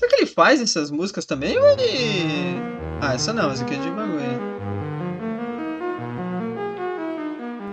Será que ele faz essas músicas também ou ele... Ah, essa não, essa aqui é de bagulho.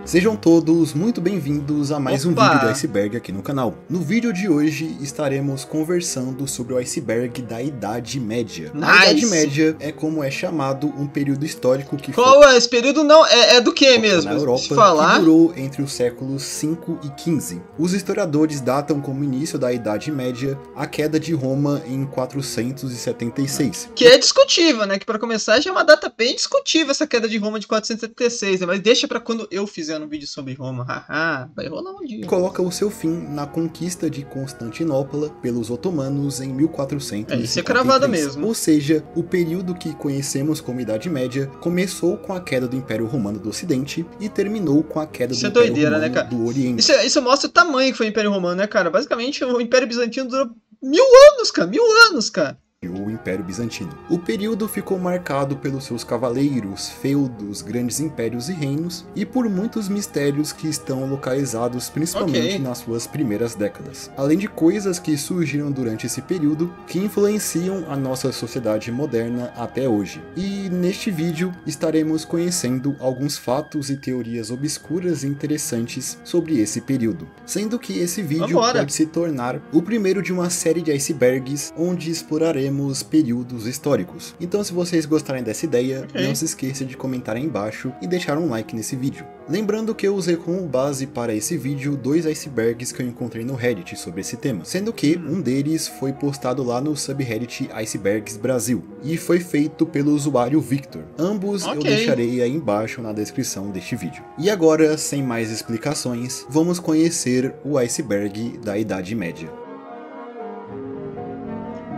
Sejam todos muito bem-vindos a mais um Opa! vídeo do Iceberg aqui no canal. No vídeo de hoje estaremos conversando sobre o iceberg da Idade Média. Nice! A Idade Média é como é chamado um período histórico que Qual é esse período? Não, é do que mesmo? na Europa, Se falar... que durou entre os séculos 5 e 15. Os historiadores datam como início da Idade Média a queda de Roma em 476. Que é discutível, né? Que para começar já é uma data bem discutível essa queda de Roma de 476, né? Mas deixa pra quando eu fizer um vídeo sobre Roma. Haha, vai rolar um dia. Coloca o seu fim na conquista de Constantinopla pelos otomanos em 1453. Isso é cravado mesmo. Ou seja, o período que conhecemos como Idade Média começou com a queda do Império Romano do Ocidente e terminou com a queda do Império doideira, Romano né, cara? do Oriente. Isso mostra o tamanho que foi o Império Romano, né, cara? Basicamente, o Império Bizantino durou 1000 anos, cara. 1000 anos, cara. O Império Bizantino. O período ficou marcado pelos seus cavaleiros, feudos, grandes impérios e reinos, e por muitos mistérios que estão localizados principalmente nas suas primeiras décadas. Além de coisas que surgiram durante esse período que influenciam a nossa sociedade moderna até hoje. E neste vídeo estaremos conhecendo alguns fatos e teorias obscuras e interessantes sobre esse período. Sendo que esse vídeo pode se tornar o primeiro de uma série de icebergs onde exploraremos períodos históricos. Então, se vocês gostarem dessa ideia, não se esqueça de comentar aí embaixo e deixar um like nesse vídeo. Lembrando que eu usei como base para esse vídeo 2 icebergs que eu encontrei no Reddit sobre esse tema, sendo que um deles foi postado lá no subreddit Icebergs Brasil e foi feito pelo usuário Victor. Ambos eu deixarei aí embaixo na descrição deste vídeo. E agora, sem mais explicações, vamos conhecer o iceberg da Idade Média.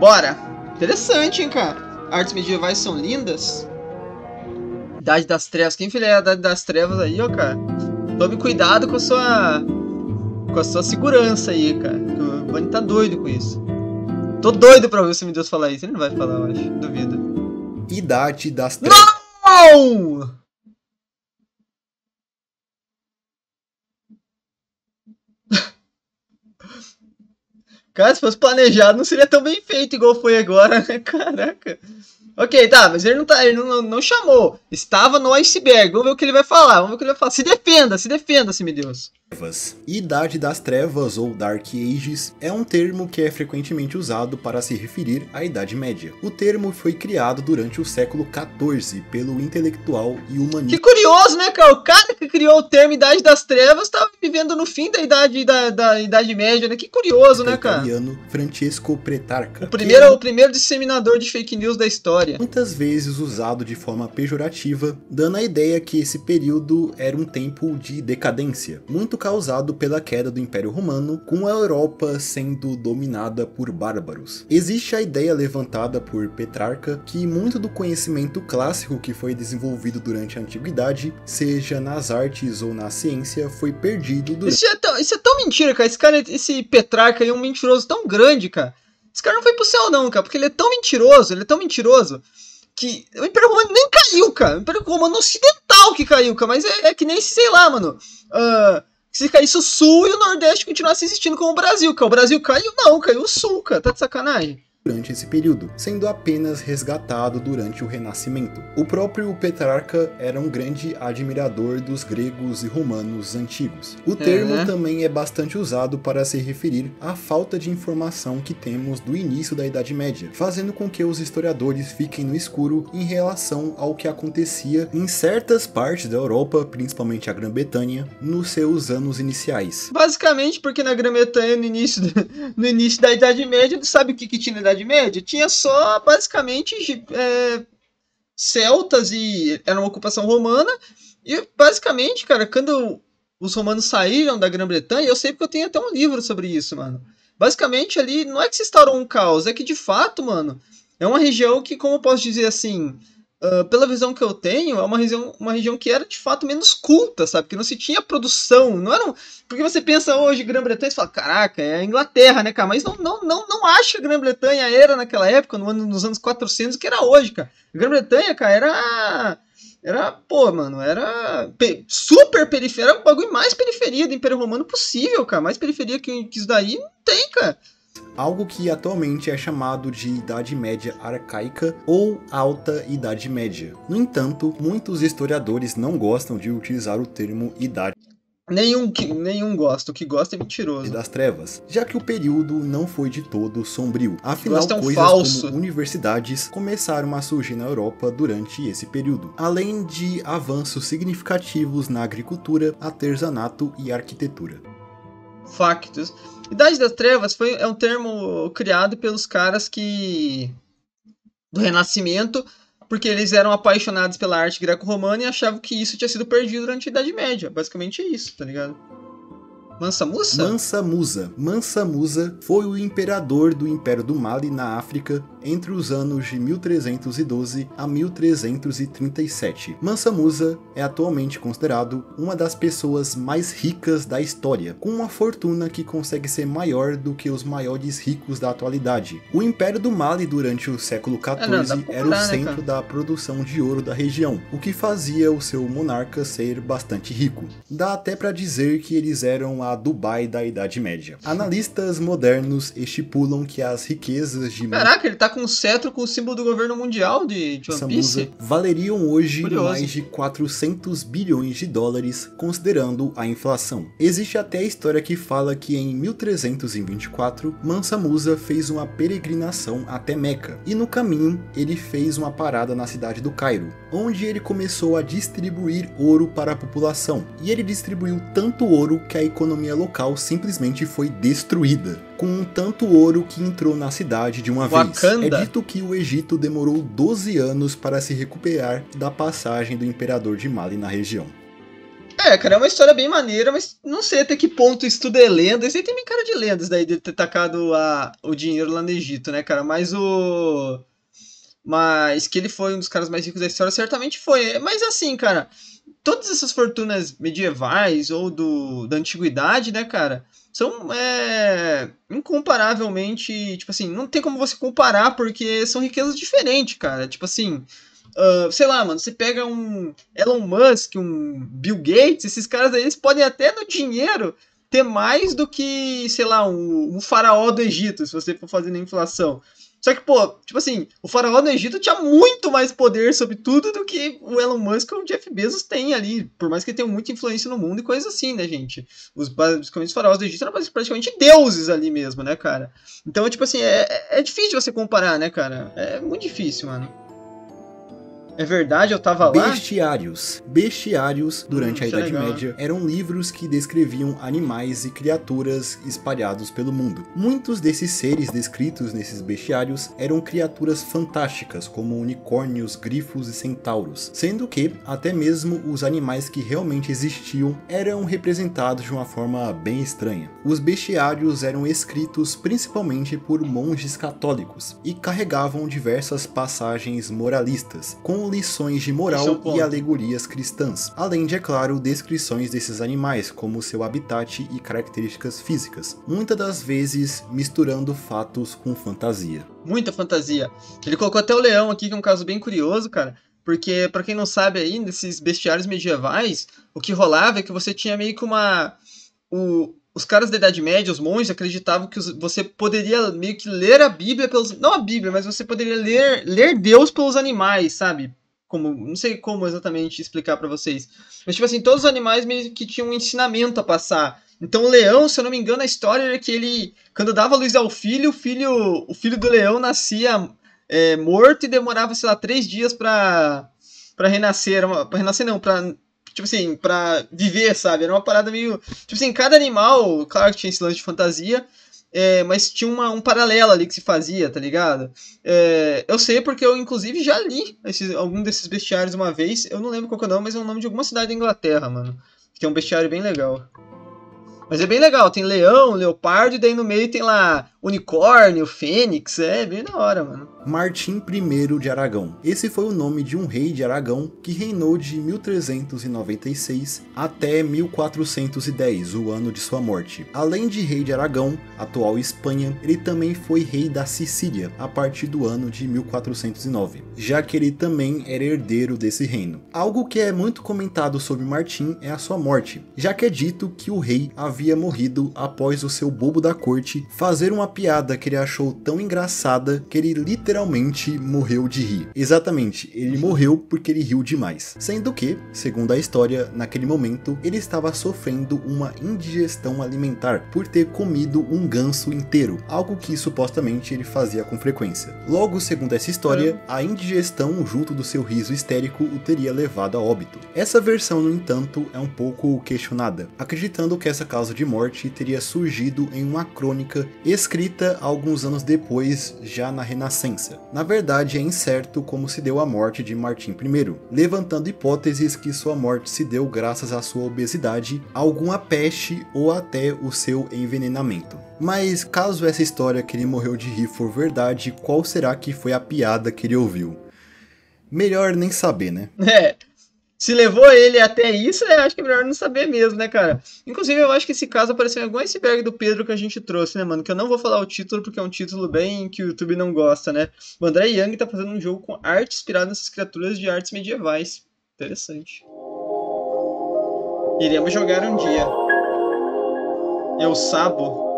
Bora! Interessante, hein, cara? Artes medievais são lindas. Idade das Trevas. Quem filha é a Idade das Trevas aí, ó, cara? Tome cuidado com a sua segurança aí, cara. O Bunny tá doido com isso. Tô doido pra ouvir o Semideus falar isso. Ele não vai falar, eu acho. Duvido. Idade das Trevas. Não! Cara, se fosse planejado, não seria tão bem feito igual foi agora, né? Caraca. Ok, tá, mas ele não chamou. Estava no iceberg. Vamos ver o que ele vai falar. Se defenda, Semideus. Idade das Trevas, ou Dark Ages, é um termo que é frequentemente usado para se referir à Idade Média. O termo foi criado durante o século XIV pelo intelectual e humanista. Que curioso, né, cara? O cara que criou o termo Idade das Trevas estava vivendo no fim da Idade Média, né? Que curioso, né, cara? Italiano Francesco Petrarca. O primeiro disseminador de fake news da história. Muitas vezes usado de forma pejorativa, dando a ideia que esse período era um tempo de decadência, muito causado pela queda do Império Romano, com a Europa sendo dominada por bárbaros. Existe a ideia levantada por Petrarca que muito do conhecimento clássico que foi desenvolvido durante a Antiguidade, seja nas artes ou na ciência, foi perdido durante... Isso é tão mentira, cara. Esse Petrarca aí é um mentiroso tão grande, cara. Esse cara não foi pro céu não, cara, porque ele é tão mentiroso, que o Império Romano nem caiu, cara. O Império Romano Ocidental que caiu, cara, mas é que nem, sei lá, mano... Se caísse o Sul e o Nordeste continuasse existindo como o Brasil, cara. O Brasil caiu? Não, caiu o Sul, cara. Tá de sacanagem? Durante esse período, sendo apenas resgatado durante o Renascimento. O próprio Petrarca era um grande admirador dos gregos e romanos antigos. O termo também é bastante usado para se referir à falta de informação que temos do início da Idade Média, fazendo com que os historiadores fiquem no escuro em relação ao que acontecia em certas partes da Europa, principalmente a Grã-Bretanha, nos seus anos iniciais. Basicamente porque na Grã-Bretanha, no início da Idade Média, sabe o que tinha na Idade Média? Tinha só, basicamente, celtas e era uma ocupação romana. E, basicamente, cara, quando os romanos saíram da Grã-Bretanha, eu sei porque eu tenho até um livro sobre isso, mano. Basicamente, ali, não é que se instaurou um caos, é que, de fato, mano, é uma região que, como eu posso dizer assim... pela visão que eu tenho, é uma região que era de fato menos culta, sabe? Que não se tinha produção, não era porque você pensa hoje Grã-Bretanha e fala, caraca, é a Inglaterra, né, cara? Mas não acho que a Grã-Bretanha era naquela época, nos anos 400, o que era hoje, cara. A Grã-Bretanha, cara, era super periferia, era o bagulho mais periferia do Império Romano possível, cara. Mais periferia que isso daí não tem, cara. algo que atualmente é chamado de Idade Média Arcaica ou Alta Idade Média. No entanto, muitos historiadores não gostam de utilizar o termo Idade Nenhum gosta, o que gosta é mentiroso. Das Trevas, já que o período não foi de todo sombrio. Afinal, coisas falso. Como universidades começaram a surgir na Europa durante esse período, além de avanços significativos na agricultura, artesanato e arquitetura. Factos. Idade das Trevas é um termo criado pelos caras do Renascimento, porque eles eram apaixonados pela arte greco-romana e achavam que isso tinha sido perdido durante a Idade Média. Basicamente é isso, tá ligado? Mansa Musa? Mansa Musa. Mansa Musa foi o imperador do Império do Mali na África entre os anos de 1312 a 1337. Mansa Musa é atualmente considerado uma das pessoas mais ricas da história, com uma fortuna que consegue ser maior do que os maiores ricos da atualidade. O Império do Mali durante o século XIV era o centro da produção de ouro da região, o que fazia o seu monarca ser bastante rico. Dá até para dizer que eles eram a Dubai da Idade Média. Analistas modernos estipulam que as riquezas de... Caraca, ele tá com um cetro com o símbolo do governo mundial de One Piece? Valeriam hoje mais de 400 bilhões de dólares, considerando a inflação. Existe até a história que fala que em 1324, Mansa Musa fez uma peregrinação até Meca, e no caminho ele fez uma parada na cidade do Cairo, onde ele começou a distribuir ouro para a população, e ele distribuiu tanto ouro que a economia local simplesmente foi destruída, com tanto ouro que entrou na cidade de uma vez. É dito que o Egito demorou 12 anos para se recuperar da passagem do imperador de Mali na região. Cara, é uma história bem maneira, mas não sei até que ponto isso tudo é lenda. Isso aí tem bem cara de lendas daí, de ter tacado o dinheiro lá no Egito, né, cara? Mas que ele foi um dos caras mais ricos da história, certamente foi. Mas assim, cara, todas essas fortunas medievais ou da antiguidade, né, cara, são incomparavelmente, tipo assim, não tem como você comparar porque são riquezas diferentes, cara. Tipo assim, sei lá, mano, você pega um Elon Musk, um Bill Gates, esses caras aí, eles podem até no dinheiro ter mais do que, sei lá, um faraó do Egito, se você for fazendo a inflação. Só que, pô, tipo assim, o faraó do Egito tinha muito mais poder sobre tudo do que o Elon Musk ou o Jeff Bezos tem ali, por mais que ele tenha muita influência no mundo e coisas assim, né, gente? Os faraós do Egito eram praticamente deuses ali mesmo, né, cara? Então, tipo assim, é difícil você comparar, né, cara? É muito difícil, mano. É verdade, eu tava lá? Bestiários. Bestiários, durante a Idade Média, eram livros que descreviam animais e criaturas espalhados pelo mundo. Muitos desses seres descritos nesses bestiários eram criaturas fantásticas, como unicórnios, grifos e centauros, sendo que até mesmo os animais que realmente existiam eram representados de uma forma bem estranha. Os bestiários eram escritos principalmente por monges católicos e carregavam diversas passagens moralistas, com lições de moral e alegorias cristãs, além de, é claro, descrições desses animais, como seu habitat e características físicas, muitas das vezes misturando fatos com fantasia. Muita fantasia. Ele colocou até o leão aqui, que é um caso bem curioso, cara, porque, pra quem não sabe aí, nesses bestiários medievais, o que rolava é que você tinha meio que os caras da Idade Média, os monges, acreditavam que você poderia meio que ler a Bíblia pelos... Não a Bíblia, mas você poderia ler Deus pelos animais, sabe? Não sei como exatamente explicar pra vocês. Mas, tipo assim, todos os animais meio que tinham um ensinamento a passar. Então o leão, se eu não me engano, a história era que ele, quando dava luz ao filho, o filho do leão nascia morto e demorava, sei lá, 3 dias pra renascer. Pra renascer não, tipo assim, pra viver, sabe? Era uma parada meio... Tipo assim, cada animal, claro que tinha esse lance de fantasia, mas tinha um paralelo ali que se fazia, tá ligado? Eu sei porque eu, inclusive, já li algum desses bestiários uma vez. Eu não lembro qual que é o nome, mas é o nome de alguma cidade da Inglaterra, mano. Que é um bestiário bem legal. Mas é bem legal, tem leão, leopardo, e daí no meio tem lá unicórnio, fênix, é bem da hora, mano. Martim I de Aragão. Esse foi o nome de um rei de Aragão que reinou de 1396 até 1410, o ano de sua morte. Além de rei de Aragão, atual Espanha, ele também foi rei da Sicília a partir do ano de 1409, já que ele também era herdeiro desse reino. Algo que é muito comentado sobre Martim é a sua morte, já que é dito que o rei havia havia morrido após o seu bobo da corte fazer uma piada que ele achou tão engraçada que ele literalmente morreu de rir. Exatamente, ele morreu porque ele riu demais. Sendo que, segundo a história, naquele momento ele estava sofrendo uma indigestão alimentar por ter comido um ganso inteiro, algo que supostamente ele fazia com frequência. Logo, segundo essa história, a indigestão junto do seu riso histérico o teria levado a óbito. Essa versão, no entanto, é um pouco questionada, acreditando que essa causa de morte teria surgido em uma crônica escrita alguns anos depois, já na Renascença. Na verdade, é incerto como se deu a morte de Martim I, levantando hipóteses que sua morte se deu graças à sua obesidade, alguma peste ou até o seu envenenamento. Mas caso essa história que ele morreu de rir for verdade, qual será que foi a piada que ele ouviu? Melhor nem saber, né? Se levou ele até isso, acho que é melhor não saber mesmo, né, cara? Inclusive, eu acho que esse caso apareceu em algum iceberg do Pedro que a gente trouxe, né, mano? Que eu não vou falar o título, porque é um título bem que o YouTube não gosta, né? O André Young tá fazendo um jogo com arte inspirada nessas criaturas de artes medievais. Interessante. Iremos jogar um dia. Eu sabo.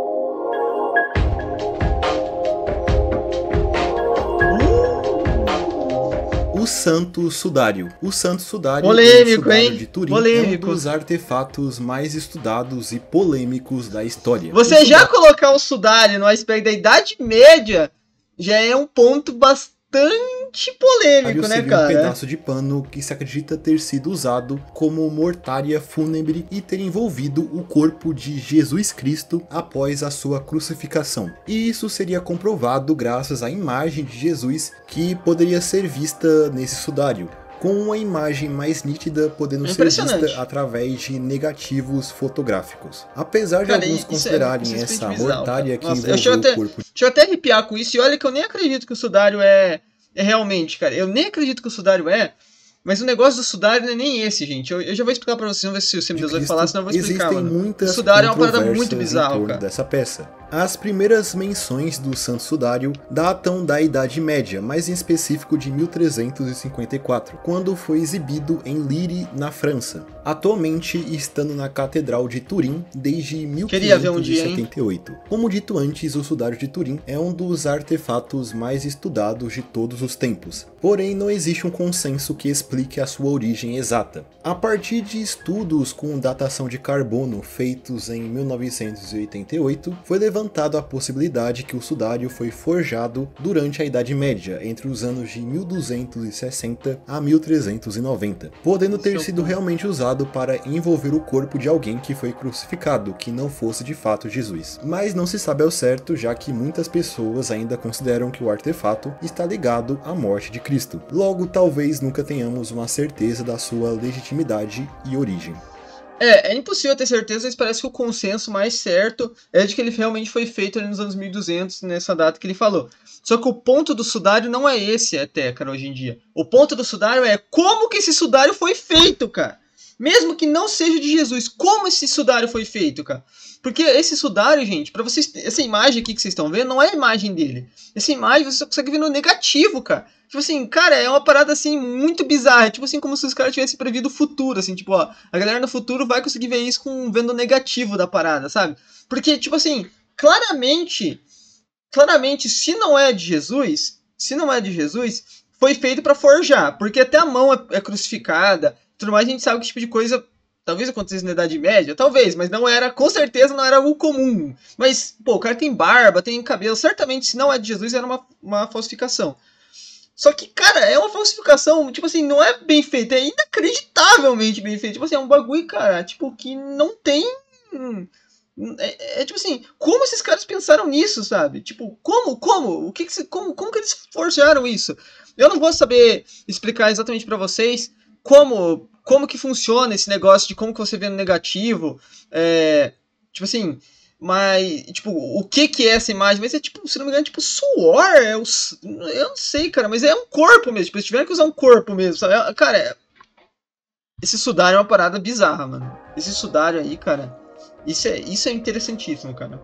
O Santo Sudário. O Santo Sudário polêmico, Sudário de Turim polêmico. É um dos artefatos mais estudados e polêmicos da história. Você já colocar o Sudário no iceberg da Idade Média já é um ponto bastante polêmico, né, cara? Um pedaço de pano que se acredita ter sido usado como mortaria fúnebre e ter envolvido o corpo de Jesus Cristo após a sua crucificação. E isso seria comprovado graças à imagem de Jesus que poderia ser vista nesse sudário, com uma imagem mais nítida podendo ser vista através de negativos fotográficos. Apesar de alguns considerarem essa mortalha que envolveu o corpo... Deixa eu até arrepiar com isso, e olha que eu nem acredito que o sudário é realmente, cara. Eu nem acredito que o sudário mas o negócio do sudário não é nem esse, gente. Eu já vou explicar pra vocês, vamos ver se o Semideus vai falar, senão eu vou explicar, mano. Muitas o sudário é uma parada muito bizarra, cara. Dessa peça. As primeiras menções do Santo Sudário datam da Idade Média, mais em específico de 1354, quando foi exibido em Lille, na França. Atualmente estando na Catedral de Turim desde 1578. Como dito antes, o Sudário de Turim é um dos artefatos mais estudados de todos os tempos. Porém, não existe um consenso que explique a sua origem exata. A partir de estudos com datação de carbono feitos em 1988, foi levantada a possibilidade que o sudário foi forjado durante a Idade Média, entre os anos de 1260 a 1390, podendo ter sido realmente usado para envolver o corpo de alguém que foi crucificado, que não fosse de fato Jesus. Mas não se sabe ao certo, já que muitas pessoas ainda consideram que o artefato está ligado à morte de Cristo. Logo, talvez nunca tenhamos uma certeza da sua legitimidade e origem. É impossível ter certeza, mas parece que o consenso mais certo é de que ele realmente foi feito ali nos anos 1200, nessa data que ele falou. Só que o ponto do sudário não é esse até, cara, hoje em dia. O ponto do sudário é como que esse sudário foi feito, cara. Mesmo que não seja de Jesus, como esse sudário foi feito, cara? Porque esse sudário, gente, pra vocês, essa imagem aqui que vocês estão vendo, não é a imagem dele. Essa imagem você só consegue ver no negativo, cara. Tipo assim, cara, é uma parada assim muito bizarra. Tipo assim, como se os caras tivessem previsto o futuro, assim, tipo, ó, a galera no futuro vai conseguir ver isso vendo o negativo da parada, sabe? Porque, tipo assim, claramente, se não é de Jesus, foi feito pra forjar. Porque até a mão é crucificada, tudo mais, a gente sabe que tipo de coisa talvez acontecesse na Idade Média, talvez, mas não era, com certeza não era algo comum. Mas, pô, o cara tem barba, tem cabelo, certamente se não é de Jesus era uma falsificação. Só que, cara, é uma falsificação, tipo assim, não é bem feita, é inacreditavelmente bem feita. Tipo assim, é um bagulho, cara, tipo, que não tem... tipo assim, como esses caras pensaram nisso, sabe? Tipo, como? Como que eles forjaram isso? Eu não vou saber explicar exatamente pra vocês como que funciona esse negócio de como que você vê no negativo, tipo assim, mas, tipo, o que é essa imagem? Mas é tipo, se não me engano, tipo, suor, eu não sei, cara, mas é um corpo mesmo, tipo, eles tiveram que usar um corpo mesmo, sabe? Cara, esse sudário é uma parada bizarra, mano. Esse sudário aí, cara, isso é interessantíssimo, cara.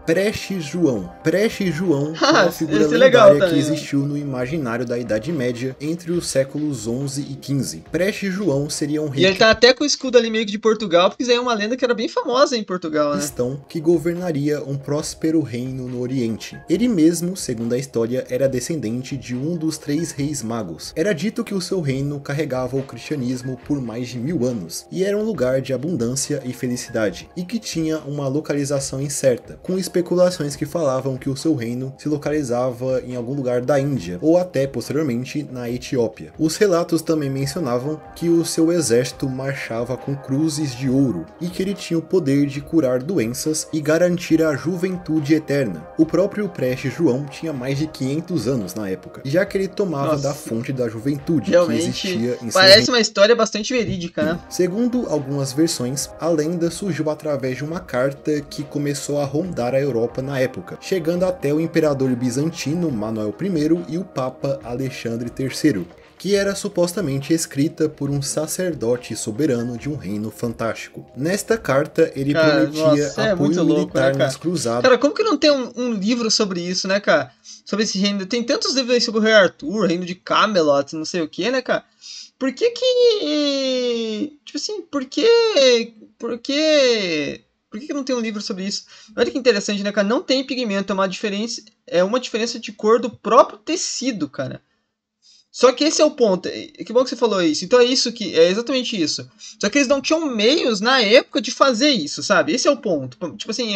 Preste João. Preste João é uma figura lendária que existiu no imaginário da Idade Média entre os séculos XI e XV. Preste João seria um rei... E ele tá até com o escudo ali meio que de Portugal, porque isso aí é uma lenda que era bem famosa em Portugal, né? Cristão que governaria um próspero reino no Oriente. Ele mesmo, segundo a história, era descendente de um dos 3 reis magos. Era dito que o seu reino carregava o cristianismo por mais de 1000 anos, e era um lugar de abundância e felicidade, e que tinha uma localização incerta, com especulações que falavam que o seu reino se localizava em algum lugar da Índia, ou até posteriormente na Etiópia. Os relatos também mencionavam que o seu exército marchava com cruzes de ouro, e que ele tinha o poder de curar doenças e garantir a juventude eterna. O próprio Preste João tinha mais de 500 anos na época, já que ele tomava da fonte da juventude que existia em seu reino. Parece uma história bastante verídica, né? Segundo algumas versões, a lenda surgiu através de uma carta que começou a rondar a Europa na época, chegando até o imperador bizantino Manuel I e o Papa Alexandre III, que era supostamente escrita por um sacerdote soberano de um reino fantástico. Nesta carta, ele prometia apoio militar nas cruzadas. Cara, como que não tem um livro sobre isso, né, cara? Sobre esse reino. Tem tantos livros aí sobre o Rei Arthur, reino de Camelot, não sei o que, né, cara? Por que que... Tipo assim, por que não tem um livro sobre isso? Olha que interessante, né, cara? Não tem pigmento, é uma diferença de cor do próprio tecido, cara. Só que esse é o ponto. Que bom que você falou isso. Então é exatamente isso. Só que eles não tinham meios na época de fazer isso, sabe? Esse é o ponto. Tipo assim,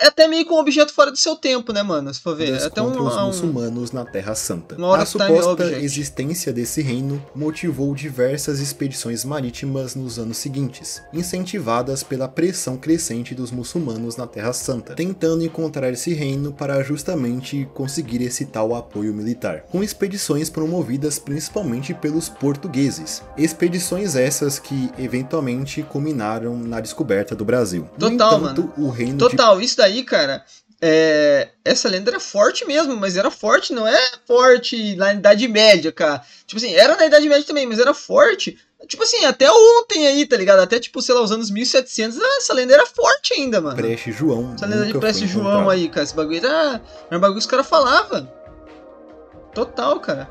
é até meio que um objeto fora do seu tempo, né, mano? Se for ver. É até os muçulmanos na Terra Santa. A suposta existência desse reino motivou diversas expedições marítimas nos anos seguintes, incentivadas pela pressão crescente dos muçulmanos na Terra Santa, tentando encontrar esse reino para justamente conseguir esse tal apoio militar, com expedições promovidas principalmente pelos portugueses. Expedições essas que eventualmente culminaram na descoberta do Brasil. Total, no entanto, mano. O reino isso daí, cara, essa lenda era forte mesmo, mas era forte, não é forte na Idade Média, cara. Tipo assim, era na Idade Média também, mas era forte. Tipo assim, até ontem aí, tá ligado? Até, tipo, sei lá, os anos 1700, essa lenda era forte ainda, mano. Preste João. Essa lenda de Preste João aí, cara, esse bagulho era um bagulho que os caras falavam. Total, cara.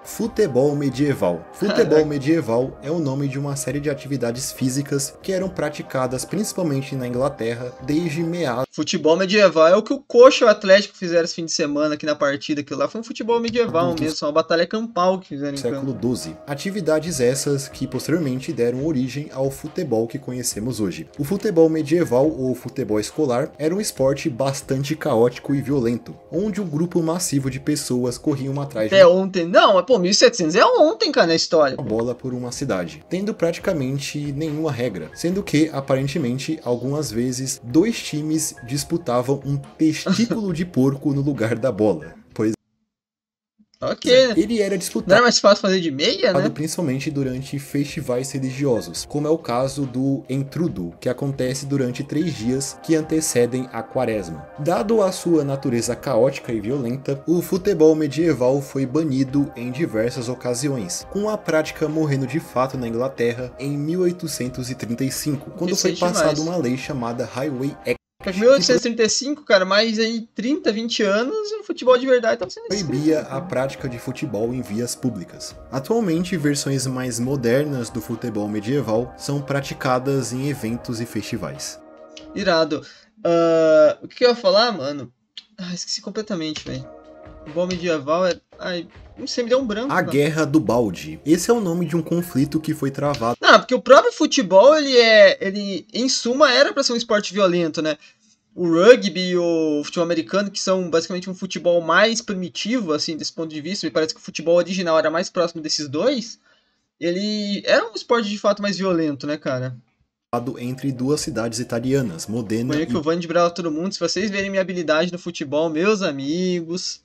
Futebol medieval. Futebol medieval é o nome de uma série de atividades físicas que eram praticadas principalmente na Inglaterra desde meados. Futebol medieval é o que o Coxa e o Atlético fizeram esse fim de semana aqui na partida. Aquilo lá foi um futebol medieval mesmo, uma batalha campal que fizeram em século XII. Atividades essas que posteriormente deram origem ao futebol que conhecemos hoje. O futebol medieval ou futebol escolar era um esporte bastante caótico e violento, onde um grupo massivo de pessoas corriam atrás de ontem. Não, pô, 1700 é ontem, cara, na história. A bola por uma cidade, tendo praticamente nenhuma regra, sendo que, aparentemente, algumas vezes, 2 times disputavam um testículo de porco no lugar da bola. Pois ok. Ele era disputado. Não era mais fácil fazer de meia, né? Principalmente durante festivais religiosos, como é o caso do Entrudo, que acontece durante 3 dias que antecedem a Quaresma. Dado a sua natureza caótica e violenta, o futebol medieval foi banido em diversas ocasiões, com a prática morrendo de fato na Inglaterra em 1835, quando foi passada uma lei chamada Highway Act. 1835, cara, mais aí 30, 20 anos, o futebol de verdade estava sendo proibia a prática de futebol em vias públicas. Atualmente, versões mais modernas do futebol medieval são praticadas em eventos e festivais. Irado. O que eu ia falar, mano? Esqueci completamente, velho. Futebol medieval não sei, me deu um branco. A Guerra do Balde. Esse é o nome de um conflito que foi travado. Não, porque o próprio futebol, ele em suma, era pra ser um esporte violento, né? O rugby e o futebol americano, que são basicamente um futebol mais primitivo, assim, desse ponto de vista, me parece que o futebol original era mais próximo desses dois, ele era um esporte de fato mais violento, né, cara? Entre 2 cidades italianas, Modena que eu vou de brava todo mundo. Se vocês verem minha habilidade no futebol, meus amigos...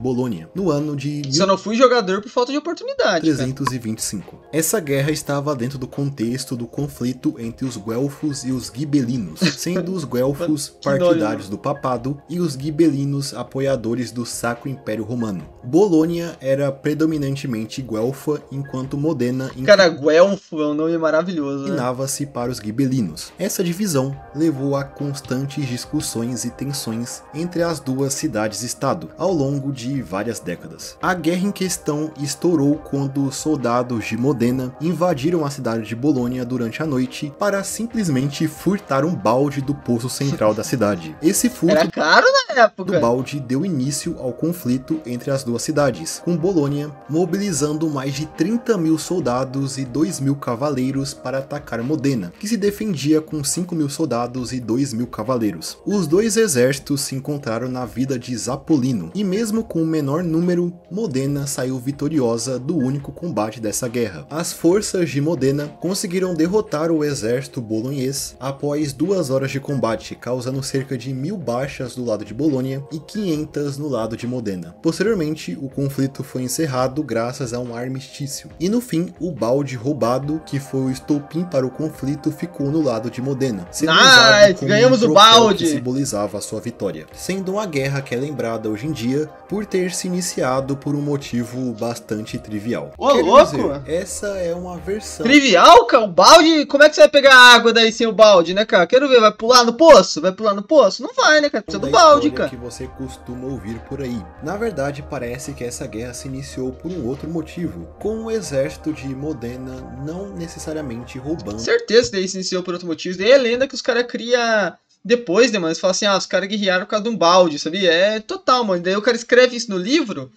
Bolônia, no ano de... Só não fui jogador por falta de oportunidade, 325. Cara. Essa guerra estava dentro do contexto do conflito entre os guelfos e os gibelinos, sendo os guelfos partidários do papado e os gibelinos apoiadores do Sacro Império Romano. Bolônia era predominantemente guelfa, enquanto Modena... Cara, guelfo é um nome maravilhoso, né? Inclinava-se para os gibelinos. Essa divisão levou a constantes discussões e tensões entre as duas cidades-estado, ao longo de várias décadas. A guerra em questão estourou quando os soldados de Modena invadiram a cidade de Bolônia durante a noite para simplesmente furtar um balde do poço central da cidade. Esse furto era caro na época. do balde deu início ao conflito entre as duas cidades, com Bolônia mobilizando mais de 30 mil soldados e 2 mil cavaleiros para atacar Modena, que se defendia com 5 mil soldados e 2 mil cavaleiros. Os dois exércitos se encontraram na vila de Zapolino, e mesmo com o menor número, Modena saiu vitoriosa do único combate dessa guerra. As forças de Modena conseguiram derrotar o exército bolonhês após 2 horas de combate, causando cerca de 1000 baixas do lado de Bolônia e 500 no lado de Modena. Posteriormente, o conflito foi encerrado graças a um armistício. E no fim, o balde roubado, que foi o estopim para o conflito, ficou no lado de Modena, sendo usado como ganhamos um o balde, que simbolizava a sua vitória. Sendo uma guerra que é lembrada hoje em dia por ter se iniciado por um motivo bastante trivial. Ô, louco! Dizer, essa é uma versão... Trivial, cara? O balde? Como é que você vai pegar água daí sem o balde, né, cara? Quero ver, vai pular no poço? Vai pular no poço? Não vai, né, cara? Precisa do balde, cara. Que você costuma ouvir por aí. Na verdade, parece que essa guerra se iniciou por um outro motivo, com o exército de Modena não necessariamente roubando... Certeza que daí se iniciou por outro motivo. Daí é lenda que os caras criam... Depois, né, mano, você fala assim, os caras guerrearam por causa de um balde, sabia? É total, mano. Daí o cara escreve isso no livro,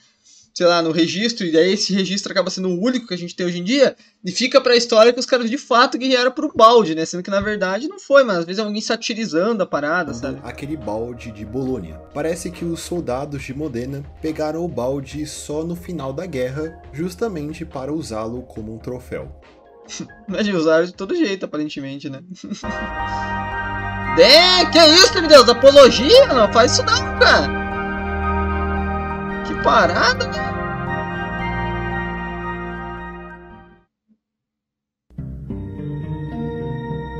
sei lá, no registro, e daí esse registro acaba sendo o único que a gente tem hoje em dia, e fica pra história que os caras de fato guerrearam por um balde, né? Sendo que na verdade não foi, mas às vezes é alguém satirizando a parada, sabe? Aquele balde de Bolônia. Parece que os soldados de Modena pegaram o balde só no final da guerra, justamente para usá-lo como um troféu. Mas usaram de todo jeito, aparentemente, né? Que isso, meu Deus? Apologia? Não faz isso não, cara. Que parada, né?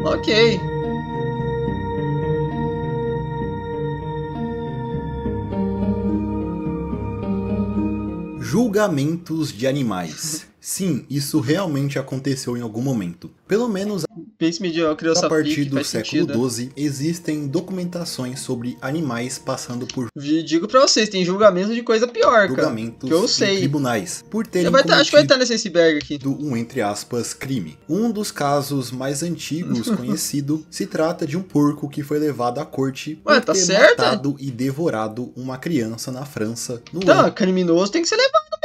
Ok. Julgamentos de animais. Sim, isso realmente aconteceu em algum momento. Pelo menos a partir do século XII, existem documentações sobre animais passando por... Digo pra vocês, tem julgamentos de coisa pior, julgamentos cara. Que eu sei. Em tribunais. Por terem acho que vai estar nesse iceberg aqui. Um, entre aspas, crime. Um dos casos mais antigos conhecido se trata de um porco que foi levado à corte por ter matado e devorado uma criança na França. Criminoso tem que ser levado mesmo.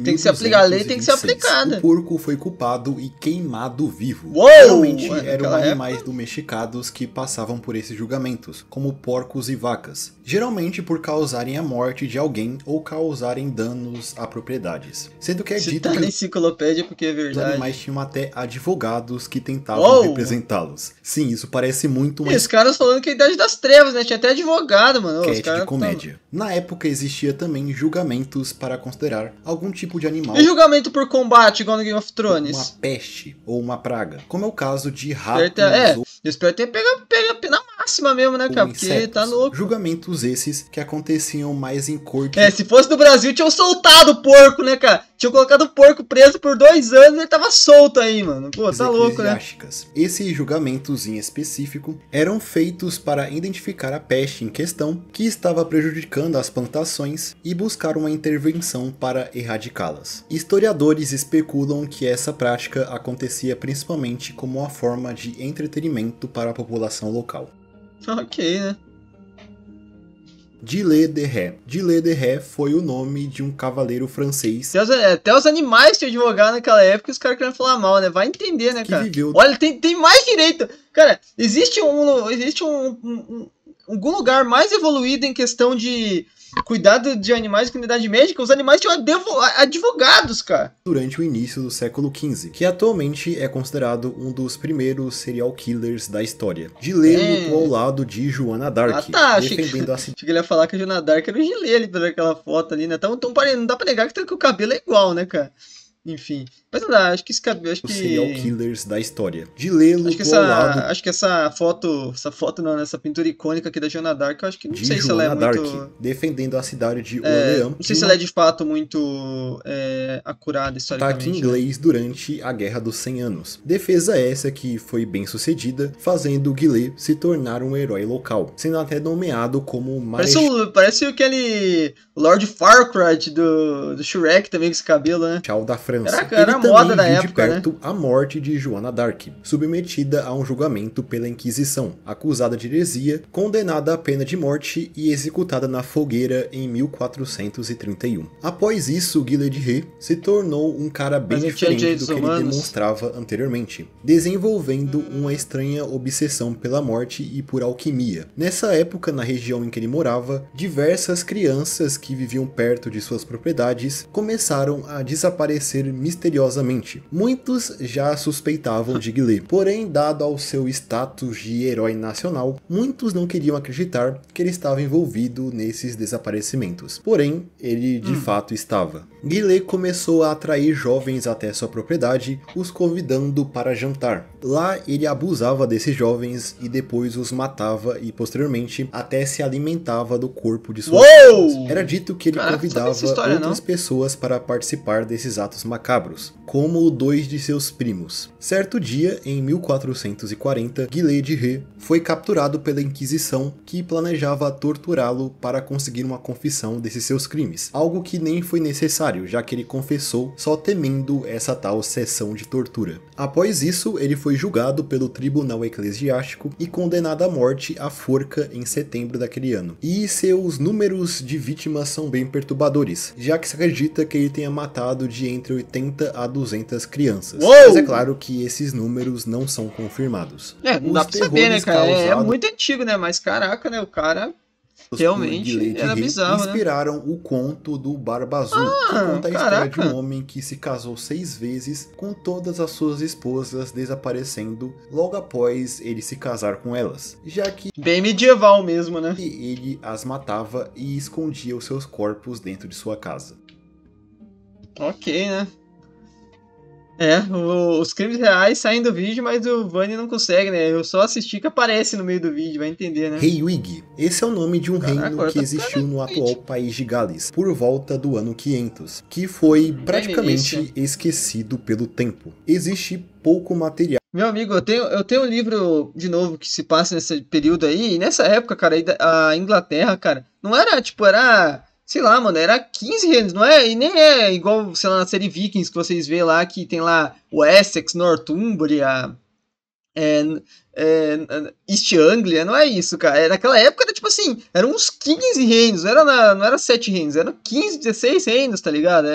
Tem que ser aplicada, a lei tem que ser aplicada. O porco foi culpado e queimado vivo. Uou! Geralmente eram animais domesticados que passavam por esses julgamentos, como porcos e vacas, geralmente por causarem a morte de alguém ou causarem danos a propriedades. Sendo que é dito que na enciclopédia porque é verdade. Os animais tinham até advogados que tentavam representá-los. Sim, isso parece muito mais... Os caras falando que é a Idade das Trevas, né? Tinha até advogado, mano. Os caras de comédia. Na época existia também julgamentos para considerar algum tipo de animal. E julgamento por combate, igual no Game of Thrones? Uma peste ou uma praga. Como é o caso de ratos ou... Eu espero ter pega a pena máxima mesmo, né, cara? Porque insetos. Tá louco. Julgamentos esses que aconteciam mais em corte. Se fosse do Brasil, tinham soltado o porco, né, cara? Tinham colocado o porco preso por 2 anos e ele tava solto aí, mano. Pô, tá louco, né? Esses julgamentos em específico eram feitos para identificar a peste em questão que estava prejudicando as plantações e buscar uma intervenção para erradicá-las. Historiadores especulam que essa prática acontecia principalmente como uma forma de entretenimento para a população local. Ok, né? Gilles de Rais. Gilles de Rais foi o nome de um cavaleiro francês. Até os animais tinham advogado naquela época e os caras queriam falar mal, né? Vai entender, né, cara? Viveu... Olha, tem mais direito. Cara, existe um algum lugar mais evoluído em questão de cuidado de animais com unidade médica, os animais tinham advogados, cara. Durante o início do século XV, que atualmente é considerado um dos primeiros serial killers da história. Gillet lutou ao lado de Joana d'Arc, defendendo achei que ele ia falar que a Joana d'Arc era o Gillet ali, pela aquela foto ali, né? Então não dá pra negar que o cabelo é igual, né, cara? Enfim. Mas não dá, acho que esse cabelo. Acho que. Os serial killers da história. Gillet lutou ao lado. Acho que essa foto não, essa pintura icônica aqui da Joana d'Arc, eu acho que não sei se ela é muito. Defendendo a cidade de Orleans. Não sei se ela é de fato muito acurada historicamente. Ataque inglês durante a Guerra dos 100 Anos. Defesa essa que foi bem sucedida, fazendo Gillet se tornar um herói local, sendo até nomeado como Marechal. Parece aquele Lord Farquaad do Shrek também com esse cabelo, né? Marechal da França. Era a moda da época, de perto, né? A morte de Joana d'Arc, submetida a um julgamento pela Inquisição, acusada de heresia, condenada à pena de morte e executada na fogueira em 1431. Após isso, Gillet de Ré se tornou um cara bem diferente do que ele demonstrava anteriormente, desenvolvendo uma estranha obsessão pela morte e por alquimia. Nessa época, na região em que ele morava, diversas crianças que viviam perto de suas propriedades começaram a desaparecer misteriosamente. Muitos já suspeitavam de Gillet, porém, dado ao seu status de herói nacional, muitos não queriam acreditar que ele estava envolvido nesses desaparecimentos. Porém, ele de fato estava. Gillet começou a atrair jovens até sua propriedade, os convidando para jantar. Lá, ele abusava desses jovens e depois os matava e, posteriormente, até se alimentava do corpo de suas vítimas. Era dito que ele convidava outras pessoas para participar desses atos macabros, como 2 de seus primos. Certo dia, em 1440, Gillet de Ré foi capturado pela Inquisição, que planejava torturá-lo para conseguir uma confissão desses seus crimes, algo que nem foi necessário, já que ele confessou só temendo essa tal sessão de tortura. Após isso, ele foi julgado pelo Tribunal Eclesiástico e condenado à morte à forca em setembro daquele ano. E seus números de vítimas são bem perturbadores, já que se acredita que ele tenha matado de entre 80 a 200 crianças. Uou! Mas é claro que esses números não são confirmados. Não dá pra saber, né, cara? É muito antigo, né? Mas caraca, né? O cara realmente era bizarro, inspiraram o conto do Barba Azul, que conta a história de um homem que se casou 6 vezes, com todas as suas esposas desaparecendo logo após ele se casar com elas, já que bem medieval mesmo, né? Ele as matava e escondia os seus corpos dentro de sua casa. Ok, né? Os crimes reais saem do vídeo, mas o Vani não consegue, né? Eu só assisti que aparece no meio do vídeo, vai entender, né? Heiwig. Esse é o nome de um reino que existiu no atual país de Gales, por volta do ano 500, que foi praticamente esquecido pelo tempo. Existe pouco material. Meu amigo, eu tenho um livro, de novo, que se passa nesse período aí, e nessa época, cara, a Inglaterra, cara, não era, sei lá, mano, era 15 reinos, não é? E nem é igual, sei lá, na série Vikings que vocês vê lá, que tem lá o Essex, Northumbria, East Anglia, não é isso, cara. Naquela época era tipo assim, eram uns 15 reinos, não era 7 reinos, eram 15, 16 reinos, tá ligado?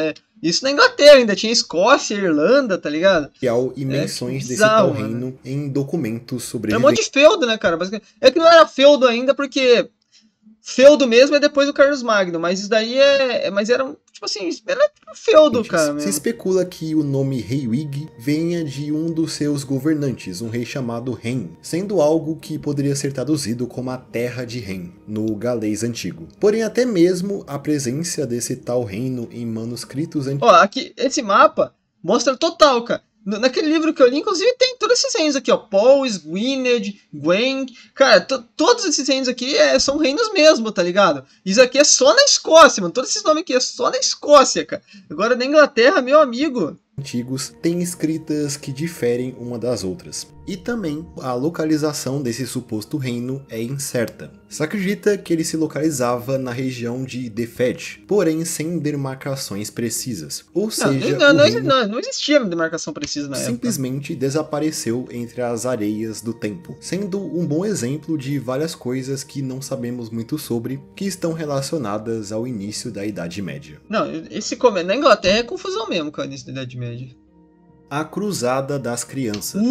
Isso na Inglaterra, ainda tinha Escócia, Irlanda, tá ligado? E menções desse tal reino em documentos sobre É um monte de feudo, né, cara? É que não era feudo ainda, porque feudo mesmo é depois do Carlos Magno, mas isso daí mas era, tipo assim, era tipo feudo, cara. Se especula que o nome Heiwig venha de um dos seus governantes, um rei chamado Hen, sendo algo que poderia ser traduzido como a Terra de Hen, no galês antigo. Porém, até mesmo a presença desse tal reino em manuscritos antigos... Ó, aqui, esse mapa mostra total, cara. Naquele livro que eu li, inclusive, tem todos esses reinos aqui, ó. Pauls, Gwynedd, Gwen. Cara, todos esses reinos aqui são reinos mesmo, tá ligado? Isso aqui é só na Escócia, mano. Todos esses nomes aqui é só na Escócia, cara. Agora, na Inglaterra, meu amigo... antigos têm escritas que diferem uma das outras. E também a localização desse suposto reino é incerta. Se acredita que ele se localizava na região de Defed, porém sem demarcações precisas. Ou seja, não existia demarcação precisa na época. Simplesmente desapareceu entre as areias do tempo, sendo um bom exemplo de várias coisas que não sabemos muito sobre, que estão relacionadas ao início da Idade Média. Não, na Inglaterra é confusão mesmo com o início da Idade Média. A Cruzada das Crianças.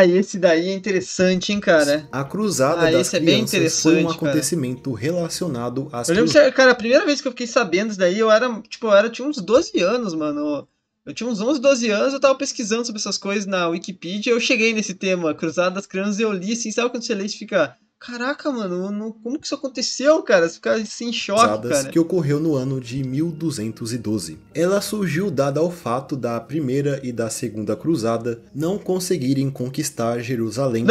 Esse daí é interessante, hein, cara? A Cruzada das Crianças foi um acontecimento relacionado às... Eu lembro, cara, a primeira vez que eu fiquei sabendo isso daí, tinha uns 12 anos, mano. Eu tinha uns 11, 12 anos, eu tava pesquisando sobre essas coisas na Wikipedia, eu cheguei nesse tema, Cruzada das Crianças, e eu li, assim, sabe quando você lê e fica... Caraca, mano, como que isso aconteceu, cara? Você fica assim, em choque, cara. Que ocorreu no ano de 1212. Ela surgiu dada ao fato da primeira e da segunda cruzada não conseguirem conquistar Jerusalém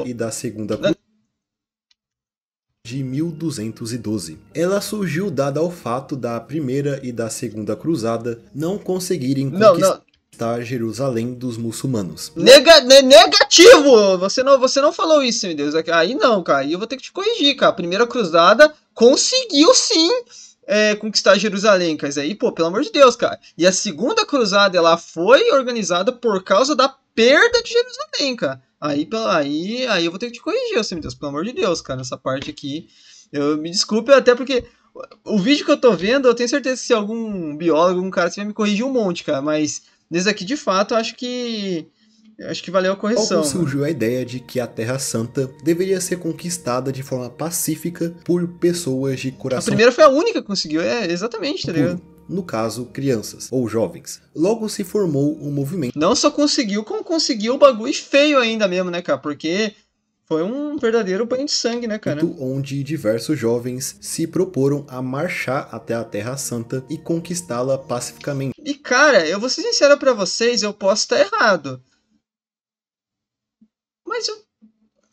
e da segunda cruzada de 1212. Ela surgiu dada ao fato da primeira e da segunda cruzada não conseguirem conquistar Jerusalém dos muçulmanos. Negativo! Você não falou isso, meu Deus. Aí não, cara. Aí eu vou ter que te corrigir, cara. A primeira cruzada conseguiu sim conquistar Jerusalém, cara. Isso aí, pô, pelo amor de Deus, cara. E a segunda cruzada, ela foi organizada por causa da perda de Jerusalém, cara. Aí eu vou ter que te corrigir, meu Deus. Pelo amor de Deus, cara. Essa parte aqui. Eu me desculpe, até porque o vídeo que eu tô vendo, eu tenho certeza que se algum biólogo, algum cara, você vai me corrigir um monte, cara. Mas nesse aqui, de fato, acho que valeu a correção. Logo surgiu a ideia de que a Terra Santa deveria ser conquistada de forma pacífica por pessoas de coração... A primeira foi a única que conseguiu, exatamente, tá ligado? No caso, crianças ou jovens. Logo se formou um movimento... Não só conseguiu, como conseguiu o bagulho feio ainda mesmo, né, cara? Porque foi um verdadeiro banho de sangue, né, cara? Onde diversos jovens se proporam a marchar até a Terra Santa e conquistá-la pacificamente. E, cara, eu vou ser sincero pra vocês, eu posso estar errado. Mas eu...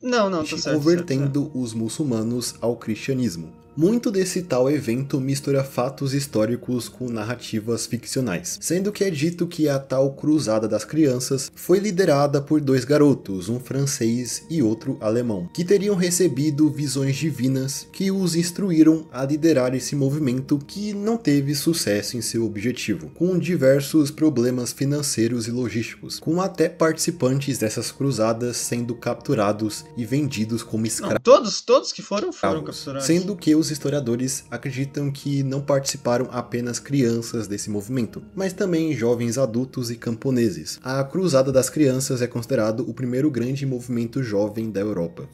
Não, tá certo. Convertendo os muçulmanos ao cristianismo. Muito desse tal evento mistura fatos históricos com narrativas ficcionais, sendo que é dito que a tal Cruzada das Crianças foi liderada por dois garotos, um francês e outro alemão, que teriam recebido visões divinas que os instruíram a liderar esse movimento que não teve sucesso em seu objetivo, com diversos problemas financeiros e logísticos, com até participantes dessas cruzadas sendo capturados e vendidos como escravos. Todos que foram capturados. Sendo que os historiadores acreditam que não participaram apenas crianças desse movimento, mas também jovens adultos e camponeses. A Cruzada das Crianças é considerado o primeiro grande movimento jovem da Europa.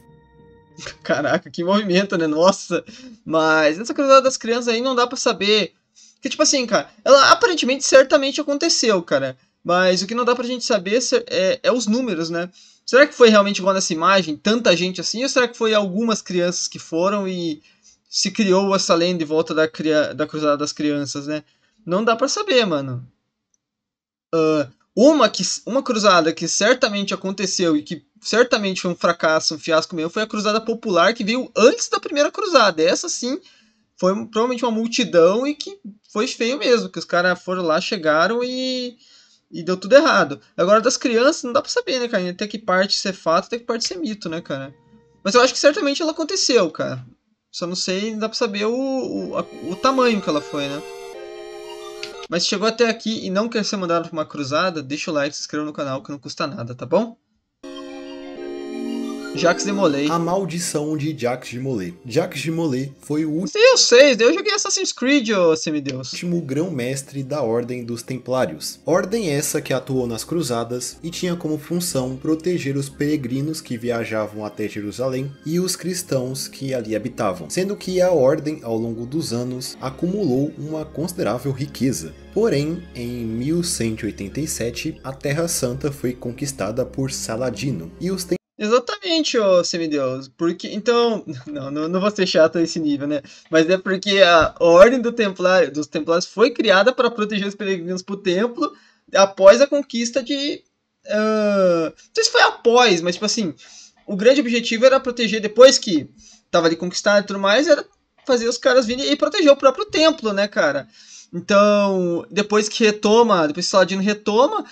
Caraca, que movimento, né? Nossa! Mas essa Cruzada das Crianças aí não dá pra saber... Que tipo assim, cara, ela aparentemente certamente aconteceu, cara. Mas o que não dá pra gente saber é os números, né? Será que foi realmente igual nessa imagem, tanta gente assim? Ou será que foi algumas crianças que foram e se criou essa lenda em volta da Cruzada das Crianças, né? Não dá pra saber, mano. Uma cruzada que certamente aconteceu e que certamente foi um fracasso, um fiasco mesmo, foi a Cruzada Popular, que veio antes da primeira cruzada. Essa sim foi provavelmente uma multidão e que foi feio mesmo, que os caras foram lá, chegaram e deu tudo errado. Agora, das crianças, não dá pra saber, né, cara? Até que parte ser fato, até que parte ser mito, né, cara? Mas eu acho que certamente ela aconteceu, cara. Só não sei, não dá pra saber o tamanho que ela foi, né? Mas se chegou até aqui e não quer ser mandado pra uma cruzada, deixa o like, se inscreva no canal que não custa nada, tá bom? Jacques de Molay. A maldição de Jacques de Molay. Jacques de Molay foi o último... Eu sei, eu joguei Assassin's Creed, ô semideus. Último grão-mestre da Ordem dos Templários. Ordem essa que atuou nas cruzadas e tinha como função proteger os peregrinos que viajavam até Jerusalém e os cristãos que ali habitavam. Sendo que a Ordem, ao longo dos anos, acumulou uma considerável riqueza. Porém, em 1187, a Terra Santa foi conquistada por Saladino e os Exatamente, ô semideus. Porque, então, não vou ser chato a esse nível, né? Mas é porque a Ordem dos Templários foi criada para proteger os peregrinos para o templo após a conquista de... não sei se foi após, mas tipo assim, o grande objetivo era proteger, depois que tava ali conquistado e tudo mais, era fazer os caras virem e proteger o próprio templo, né, cara? Então, depois que Saladino retoma,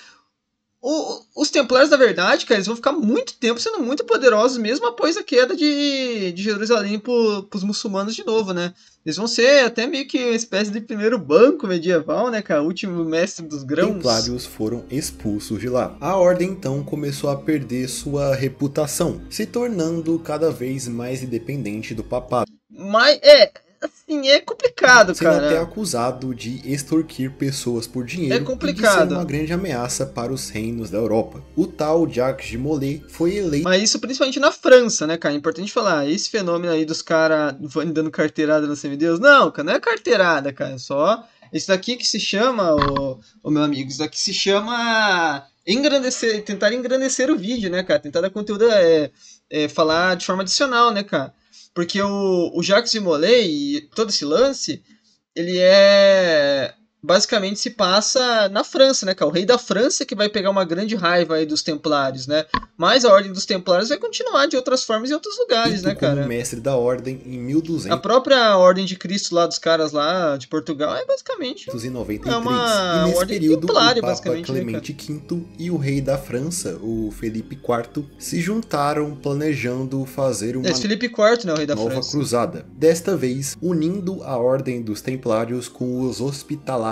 os Templários, na verdade, cara, eles vão ficar muito tempo sendo muito poderosos, mesmo após a queda de Jerusalém pros muçulmanos de novo, né? Eles vão ser até meio que uma espécie de primeiro banco medieval, né, cara? O último mestre dos grãos. Os Templários foram expulsos de lá. A Ordem, então, começou a perder sua reputação, se tornando cada vez mais independente do papado. Mas, assim, é complicado, sendo cara. até acusado de extorquir pessoas por dinheiro é complicado. e de ser uma grande ameaça para os reinos da Europa. O tal Jacques de Molay foi eleito... Mas isso principalmente na França, né, cara? É importante falar, esse fenômeno aí dos caras dando carteirada no semideus, não, cara, não é carteirada, cara, só... Isso daqui que se chama, ô meu amigo, isso daqui se chama engrandecer, tentar engrandecer o vídeo, né, cara? Tentar dar conteúdo, falar de forma adicional, né, cara? Porque o Jacques de Molay e todo esse lance, ele basicamente se passa na França, né, cara? O rei da França que vai pegar uma grande raiva aí dos templários, né? Mas a ordem dos templários vai continuar de outras formas em outros lugares, né, cara? como mestre da ordem em 1200. A própria ordem de Cristo lá dos caras lá de Portugal é basicamente 1293. uma e nesse ordem período, templária, o Papa basicamente, Clemente V e o rei da França, o Felipe IV, se juntaram planejando fazer uma Felipe IV, né, o rei da nova França. cruzada, desta vez unindo a ordem dos templários com os hospitalários.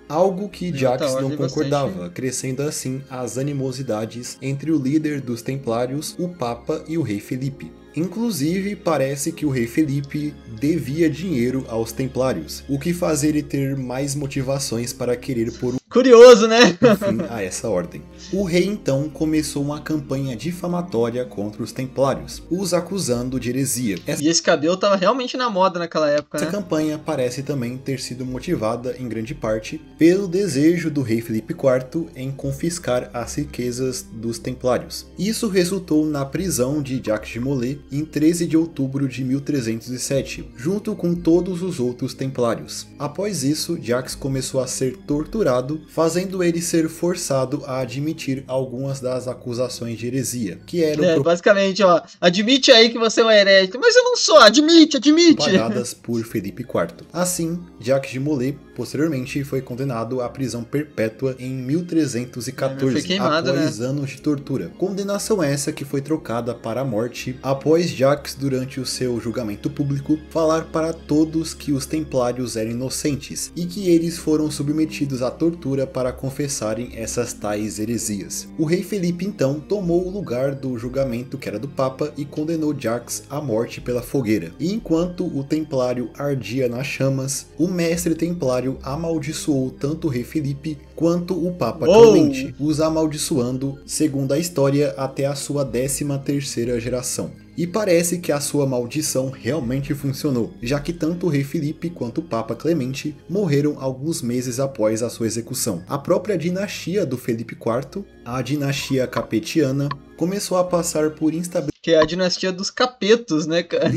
Algo que Jacques não concordava, crescendo assim as animosidades entre o líder dos templários, o Papa e o rei Felipe. Inclusive, parece que o rei Felipe devia dinheiro aos templários, o que faz ele ter mais motivações para querer pôr curioso, né? fim a essa ordem. O rei então começou uma campanha difamatória contra os templários, os acusando de heresia. E esse cabelo estava realmente na moda naquela época, né? Essa campanha parece também ter sido motivada, em grande parte, pelo desejo do rei Felipe IV em confiscar as riquezas dos templários. Isso resultou na prisão de Jacques de Molay em 13 de outubro de 1307, junto com todos os outros templários. Após isso, Jacques começou a ser torturado, fazendo ele ser forçado a admitir algumas das acusações de heresia, que eram basicamente, ó, admite aí que você é um herege, mas eu não sou, admite. Pagadas por Felipe IV. Assim, Jacques de Molay posteriormente foi condenado à prisão perpétua em 1314, após anos de tortura. Condenação essa que foi trocada para a morte após Jacques, durante o seu julgamento público, falar para todos que os templários eram inocentes e que eles foram submetidos à tortura para confessarem essas tais heresias. O rei Felipe então tomou o lugar do julgamento que era do Papa e condenou Jacques à morte pela fogueira. E enquanto o templário ardia nas chamas, o mestre templário amaldiçoou tanto o rei Felipe quanto o Papa Clemente, os amaldiçoando, segundo a história, até a sua 13ª geração. E parece que a sua maldição realmente funcionou, já que tanto o rei Felipe quanto o Papa Clemente morreram alguns meses após a sua execução. A própria dinastia do Felipe IV, a dinastia capetiana, começou a passar por instabilidades, que é a dinastia dos capetos, né, cara?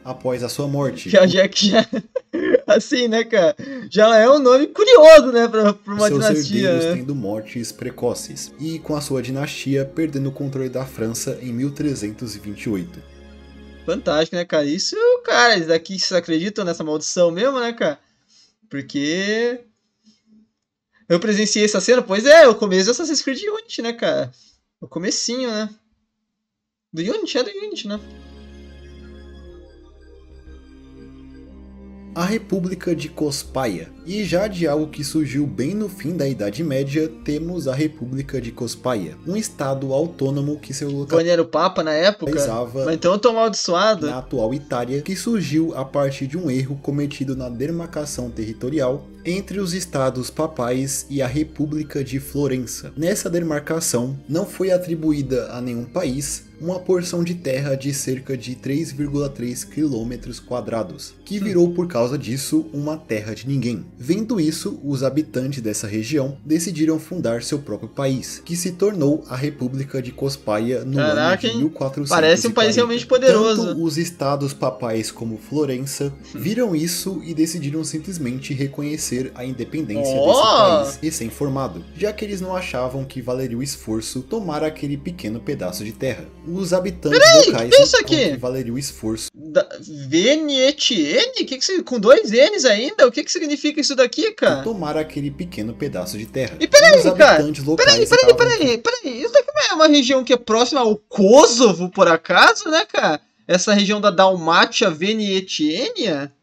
Após a sua morte. Já assim, né, cara? Já é um nome curioso, né, pra uma dinastia. Seus herdeiros tendo mortes precoces, e com a sua dinastia perdendo o controle da França em 1328. Fantástico, né, cara? Isso, cara, eles daqui vocês acreditam nessa maldição mesmo, né, cara? Porque eu presenciei essa cena, pois é, o começo do Assassin's Creed Unity, né, cara? O comecinho, né? Do Unity, né? A República de Cospaia. E já de algo que surgiu bem no fim da Idade Média, temos a República de Cospaia, um estado autônomo que se localizava... era o Papa na época? Mas então eu tô amaldiçoado. Na atual Itália, que surgiu a partir de um erro cometido na demarcação territorial entre os estados papais e a República de Florença. Nessa demarcação, não foi atribuída a nenhum país uma porção de terra de cerca de 3,3 km², que virou por causa disso uma terra de ninguém. Vendo isso, os habitantes dessa região decidiram fundar seu próprio país, que se tornou a República de Cospaia no ano de 1440. Parece um país realmente poderoso. Tanto os estados papais como Florença viram isso e decidiram simplesmente reconhecer a independência desse país recém-formado, já que eles não achavam que valeria o esforço tomar aquele pequeno pedaço de terra. Os habitantes locais achavam que valeria o esforço. Venetiene? Com 2 N's ainda? O que significa isso daqui, cara? Tomar aquele pequeno pedaço de terra. E peraí, cara. Peraí. Isso daqui não é uma região que é próxima ao Kosovo, por acaso, né, cara? Essa região da Dalmácia Venetiênia?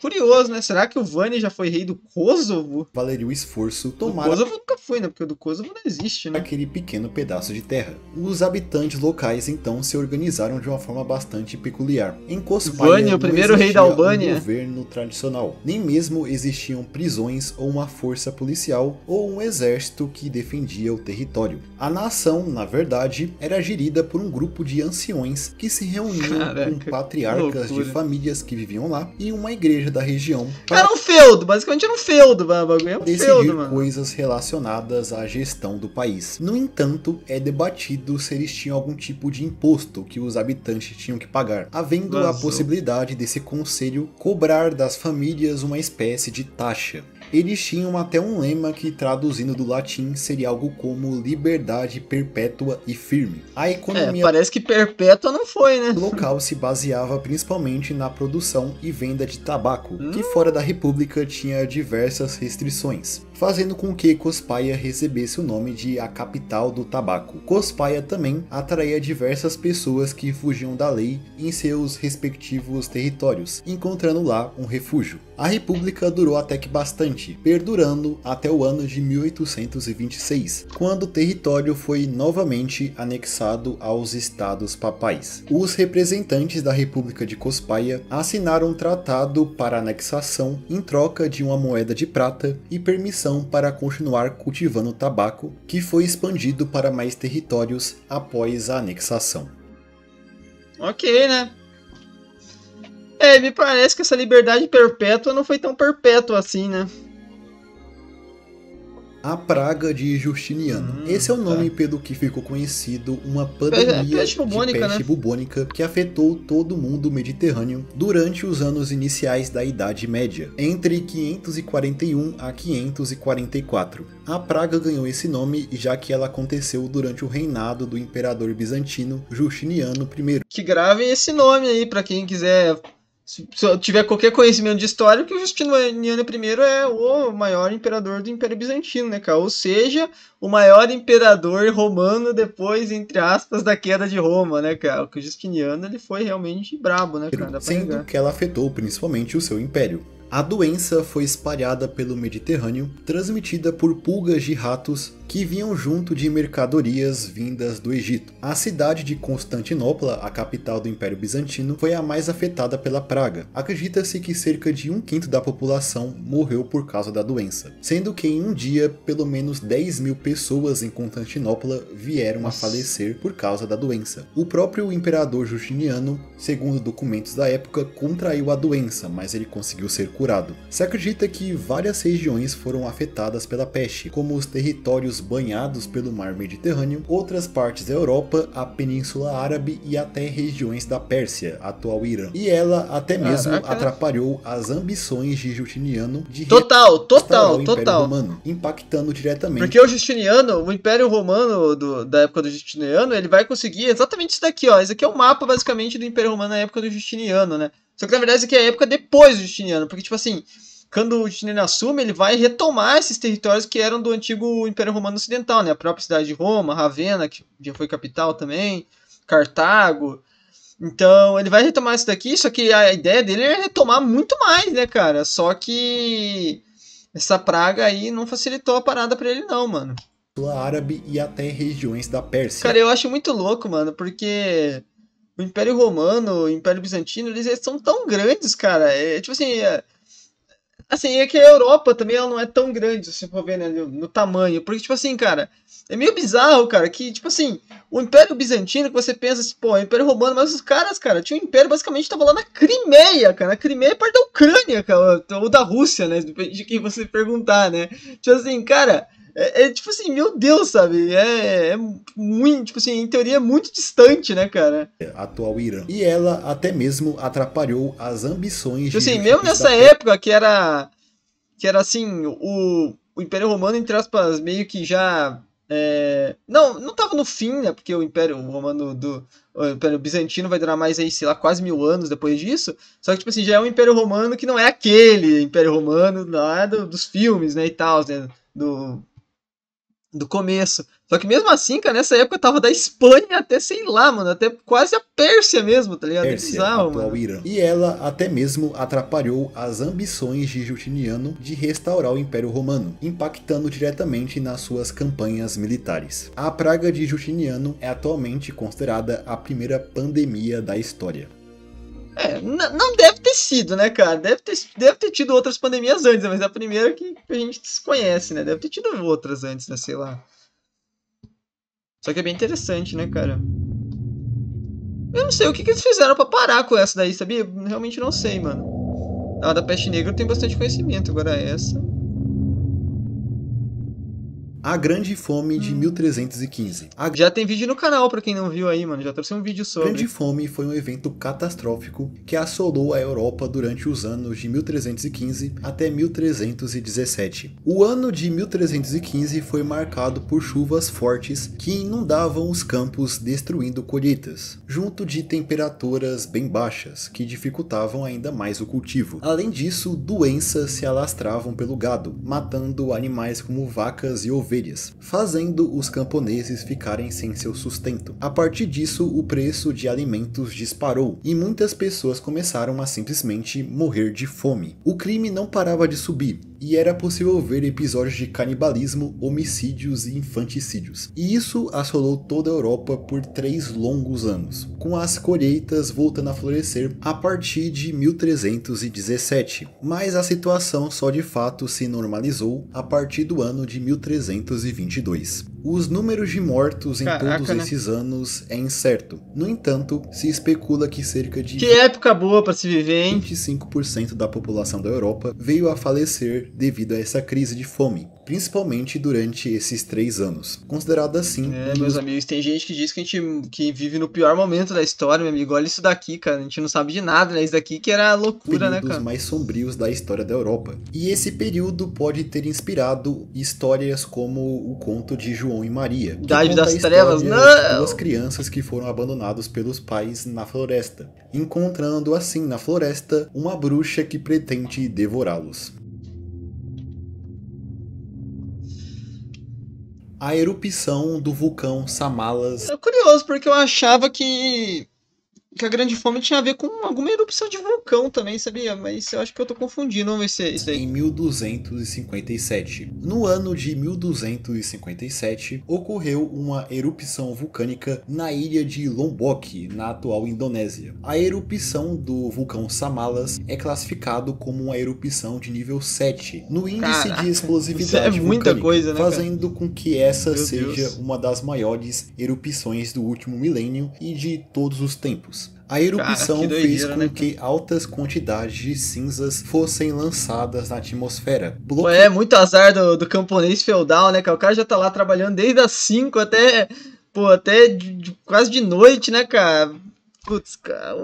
Curioso, né? Será que o Vani já foi rei do Kosovo? Valeria o esforço tomar... Do Kosovo nunca foi, né? Porque o do Kosovo não existe, né? Aquele pequeno pedaço de terra. Os habitantes locais, então, se organizaram de uma forma bastante peculiar. Em Cospaia, Vani, o primeiro rei da Albânia. Um governo tradicional. Nem mesmo existiam prisões ou uma força policial ou um exército que defendia o território. A nação, na verdade, era gerida por um grupo de anciões que se reuniam com patriarcas de famílias que viviam lá e uma igreja da região. Era um feudo, basicamente era um feudo, bagulho. É um decidir coisas relacionadas à gestão do país. No entanto, é debatido se eles tinham algum tipo de imposto que os habitantes tinham que pagar, havendo a possibilidade desse conselho cobrar das famílias uma espécie de taxa. Eles tinham até um lema que, traduzindo do latim, seria algo como liberdade perpétua e firme. A economia... parece que perpétua não foi, né? local se baseava principalmente na produção e venda de tabaco, que fora da república tinha diversas restrições, fazendo com que Cospaia recebesse o nome de a capital do tabaco. Cospaia também atraía diversas pessoas que fugiam da lei em seus respectivos territórios, encontrando lá um refúgio. A república durou até que bastante, perdurando até o ano de 1826, quando o território foi novamente anexado aos estados papais. Os representantes da República de Cospaia assinaram um tratado para anexação em troca de uma moeda de prata e permissão para continuar cultivando tabaco, que foi expandido para mais territórios após a anexação. Ok, né? Me parece que essa liberdade perpétua não foi tão perpétua assim, né? A praga de Justiniano. Esse é o nome pelo que ficou conhecido uma pandemia de peste bubônica que afetou todo o mundo mediterrâneo durante os anos iniciais da Idade Média, entre 541 a 544. A praga ganhou esse nome já que ela aconteceu durante o reinado do imperador bizantino Justiniano I. Que gravem esse nome aí para quem quiser... Se eu tiver qualquer conhecimento de história, que o Justiniano I é o maior imperador do Império Bizantino, né, cara? Ou seja, o maior imperador romano depois, entre aspas, da queda de Roma, né, cara? Porque o Justiniano, ele foi realmente brabo, né, cara? Sendo que ela afetou principalmente o seu império. A doença foi espalhada pelo Mediterrâneo, transmitida por pulgas de ratos que vinham junto de mercadorias vindas do Egito. A cidade de Constantinopla, a capital do Império Bizantino, foi a mais afetada pela praga. Acredita-se que cerca de 1/5 da população morreu por causa da doença, sendo que em um dia, pelo menos 10.000 pessoas em Constantinopla vieram a falecer por causa da doença. O próprio imperador Justiniano, segundo documentos da época, contraiu a doença, mas ele conseguiu ser curado. Se acredita que várias regiões foram afetadas pela peste, como os territórios banhados pelo mar Mediterrâneo, outras partes da Europa, a Península Árabe e até regiões da Pérsia, atual Irã. E ela até mesmo atrapalhou as ambições de Justiniano de total o Império Romano, impactando diretamente. Porque o Justiniano, o Império Romano da época do Justiniano, ele vai conseguir exatamente isso daqui, ó. Esse aqui é o mapa basicamente do Império Romano na época do Justiniano, né? Só que na verdade isso aqui é a época depois do Justiniano, porque tipo assim, quando o Justiniano assume, ele vai retomar esses territórios que eram do antigo Império Romano Ocidental, né? A própria cidade de Roma, Ravenna, que já foi capital também, Cartago. Então, ele vai retomar isso daqui, só que a ideia dele é retomar muito mais, né, cara? Só que essa praga aí não facilitou a parada pra ele não, mano. Árabe e até regiões da Pérsia. Cara, eu acho muito louco, mano, porque o Império Romano, o Império Bizantino, eles são tão grandes, cara. Tipo assim, é que a Europa também ela não é tão grande, se for ver, né, no tamanho. Porque, tipo assim, cara, é meio bizarro, cara, que, tipo assim, o Império Bizantino, que você pensa assim, pô, Império Romano, mas os caras, cara, tinha um império basicamente tava lá na Crimeia, cara. Na Crimeia é parte da Ucrânia, cara, ou da Rússia, né, de quem você perguntar, né. Tipo assim, cara, tipo assim, meu Deus, sabe, é muito, tipo assim, em teoria é muito distante, né, cara. Atual Irã. E ela até mesmo atrapalhou as ambições tipo assim, mesmo nessa época que era assim, o Império Romano, entre aspas, meio que já não tava no fim, né, porque o Império Romano o Império Bizantino vai durar mais aí, sei lá, quase 1000 anos depois disso, só que, tipo assim, já é um Império Romano que não é aquele Império Romano lá dos filmes, né, e tal, né, do começo. Só que mesmo assim, cara, nessa época tava da Espanha até, sei lá, mano, até quase a Pérsia mesmo, tá ligado? Pérsia, Bizarro, atual mano. Irã. E ela até mesmo atrapalhou as ambições de Justiniano de restaurar o Império Romano, impactando diretamente nas suas campanhas militares. A praga de Justiniano é atualmente considerada a primeira pandemia da história. Não deve ter sido, né, cara? Deve ter tido outras pandemias antes, mas é a primeira que a gente desconhece, né? Deve ter tido outras antes, né? Sei lá. Só que é bem interessante, né, cara? Eu não sei o que eles fizeram pra parar com essa daí, sabia? Realmente não sei, mano. A da peste negra eu tenho bastante conhecimento, agora essa. A Grande Fome de 1315. Já tem vídeo no canal pra quem não viu aí, mano. Já trouxe um vídeo A sobre. Grande Fome foi um evento catastrófico que assolou a Europa durante os anos de 1315 até 1317. O ano de 1315 foi marcado por chuvas fortes que inundavam os campos, destruindo colheitas, junto de temperaturas bem baixas, que dificultavam ainda mais o cultivo. Além disso, doenças se alastravam pelo gado, matando animais como vacas e ovelhas, fazendo os camponeses ficarem sem seu sustento. A partir disso, o preço de alimentos disparou e muitas pessoas começaram a simplesmente morrer de fome. O crime não parava de subir e era possível ver episódios de canibalismo, homicídios e infanticídios. E isso assolou toda a Europa por 3 longos anos, com as colheitas voltando a florescer a partir de 1317. Mas a situação só de fato se normalizou a partir do ano de 1322. Os números de mortos em todos esses anos é incerto. No entanto, se especula que cerca de... Que época boa pra se viver, hein? 25% da população da Europa veio a falecer devido a essa crise de fome, principalmente durante esses 3 anos. Considerado assim... Meus amigos, tem gente que diz que a gente que vive no pior momento da história, meu amigo. Olha isso daqui, cara. A gente não sabe de nada, né? Isso daqui que era loucura, né, cara? Períodos mais sombrios da história da Europa. E esse período pode ter inspirado histórias como o conto de João e Maria, que Idade conta das a história Trevas, de não! 2 crianças que foram abandonados pelos pais na floresta, encontrando assim na floresta uma bruxa que pretende devorá-los. A erupção do vulcão Samalas. É curioso, porque eu achava que a Grande Fome tinha a ver com alguma erupção de vulcão também, sabia? Mas eu acho que eu tô confundindo, vamos ver se é isso aí. Em 1257. No ano de 1257, ocorreu uma erupção vulcânica na ilha de Lombok, na atual Indonésia. A erupção do vulcão Samalas é classificado como uma erupção de nível 7 no índice de explosividade muita coisa, né, fazendo com que essa seja uma das maiores erupções do último milênio e de todos os tempos. A erupção fez com que altas quantidades de cinzas fossem lançadas na atmosfera. É muito azar do camponês feudal, né, cara? O cara já tá lá trabalhando desde as 5 até quase de noite, né, cara? Putz, cara,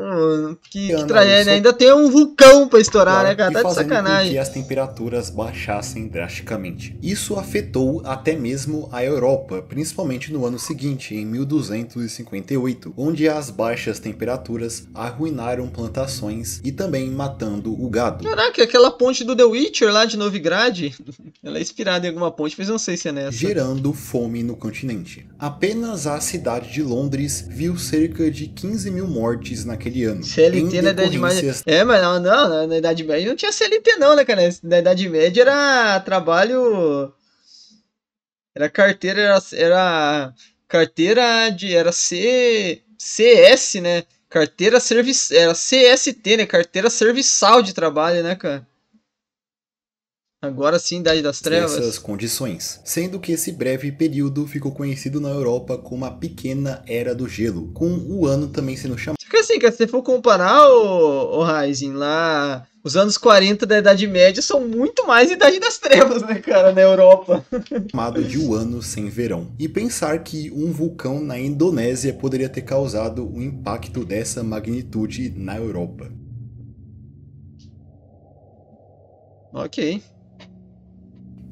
que tragédia. Ainda tem um vulcão pra estourar, né, cara? Tá de sacanagem. Com que as temperaturas baixassem drasticamente. Isso afetou até mesmo a Europa, principalmente no ano seguinte, em 1258, onde as baixas temperaturas arruinaram plantações e também matando o gado. Caraca, aquela ponte do The Witcher lá de Novigrad, ela é inspirada em alguma ponte, mas não sei se é nessa. Gerando fome no continente. Apenas a cidade de Londres viu cerca de 15 mil mortes naquele ano. CLT na Idade Média. Mas não, na Idade Média não tinha CLT não, né, cara? Na Idade Média era trabalho... Era carteira, era carteira de... Era CS, né? Carteira serviço... Era CST, né? Carteira serviçal de trabalho, né, cara? Agora sim, Idade das Trevas. Nessas condições, sendo que esse breve período ficou conhecido na Europa como a Pequena Era do Gelo, com o ano também sendo chamado. Só que assim, cara, se você for comparar o Rising lá, os anos 40 da Idade Média são muito mais Idade das Trevas, né, cara, na Europa. Chamado de o ano sem verão. E pensar que um vulcão na Indonésia poderia ter causado um impacto dessa magnitude na Europa. Ok.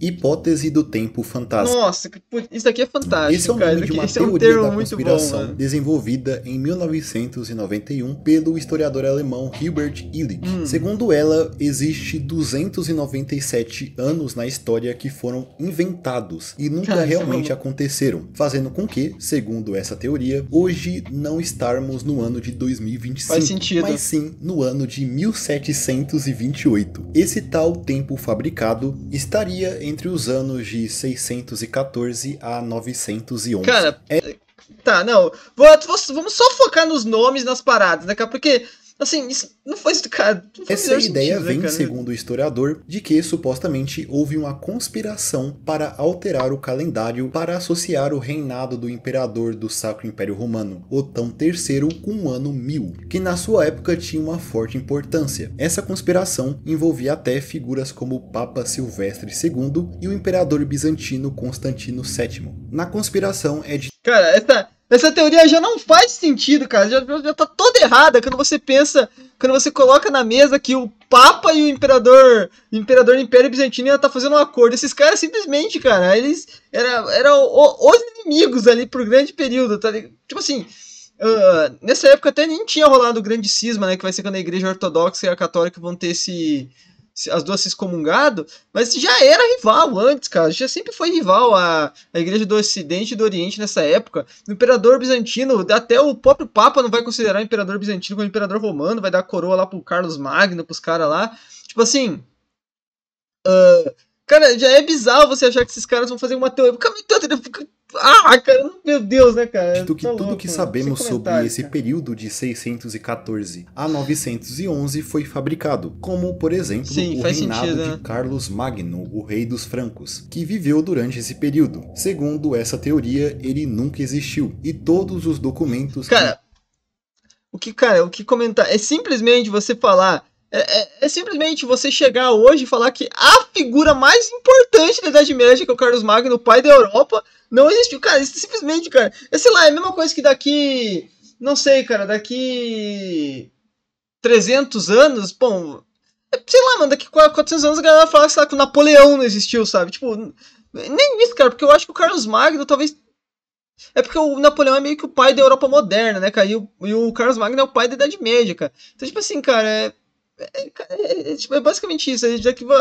Hipótese do tempo fantasma. Nossa, isso daqui é fantástico, esse é o nome de uma teoria da conspiração desenvolvida em 1991 pelo historiador alemão Hilbert Illich. Segundo ela, existe 297 anos na história que foram inventados e nunca realmente aconteceram, fazendo com que, segundo essa teoria, hoje não estarmos no ano de 2025, mas sim no ano de 1728. Esse tal tempo fabricado estaria entre os anos de 614 a 911. Cara, tá, não. Vamos só focar nos nomes, nas paradas, né, cara? Porque, assim, isso não foi... Cara, não foi essa ideia vem, né, segundo o historiador, de que supostamente houve uma conspiração para alterar o calendário para associar o reinado do imperador do Sacro Império Romano, Otão III, com o ano 1000, que na sua época tinha uma forte importância. Essa conspiração envolvia até figuras como o Papa Silvestre II e o imperador bizantino Constantino VII. Na conspiração é de... Cara, essa teoria já não faz sentido, cara. Já tá toda errada quando você pensa, quando você coloca na mesa que o Papa e o Imperador do Império Bizantino ia tá fazendo um acordo. Esses caras simplesmente, cara, eles eram os inimigos ali por grande período, tá ligado? Tipo assim, nessa época até nem tinha rolado o grande cisma, né? Que vai ser quando a Igreja Ortodoxa e a Católica vão ter as duas se excomungado, mas já era rival antes, cara. Já sempre foi rival a Igreja do Ocidente e do Oriente nessa época. O Imperador Bizantino, até o próprio Papa não vai considerar o Imperador Bizantino como Imperador Romano, vai dar a coroa lá pro Carlos Magno, pros caras lá. Tipo assim... cara, já é bizarro você achar que esses caras vão fazer uma teoria. Cara, meu Deus, né, cara? Tudo que sabemos sobre esse período de 614 a 911 foi fabricado, como, por exemplo, o reinado de Carlos Magno, o rei dos francos, que viveu durante esse período. Segundo essa teoria, ele nunca existiu, e todos os documentos... O que comentar é simplesmente você falar... É simplesmente você chegar hoje e falar que a figura mais importante da Idade Média, que é o Carlos Magno, o pai da Europa, não existiu. Cara, isso simplesmente, cara... sei lá, é a mesma coisa que daqui... Não sei, cara, daqui... 300 anos, bom... sei lá, mano, daqui 400 anos a galera vai falar, sei lá, que o Napoleão não existiu, sabe? Tipo, nem isso, cara, porque eu acho que o Carlos Magno talvez... É porque o Napoleão é meio que o pai da Europa moderna, né, cara? E o Carlos Magno é o pai da Idade Média, cara. Então, tipo assim, cara, é basicamente isso.